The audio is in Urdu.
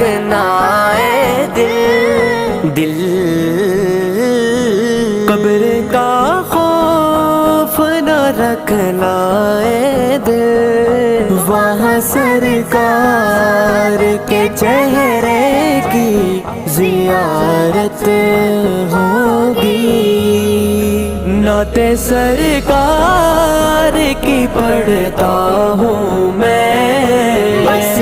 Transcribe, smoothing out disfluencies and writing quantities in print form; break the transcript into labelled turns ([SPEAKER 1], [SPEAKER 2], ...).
[SPEAKER 1] رکھنا اے دل قبر کا خوف نہ رکھنا اے دل، وہاں سرکار کے چہرے کی زیارت ہوگی، نعت سرکار کی پڑھتا ہوں میں،
[SPEAKER 2] بس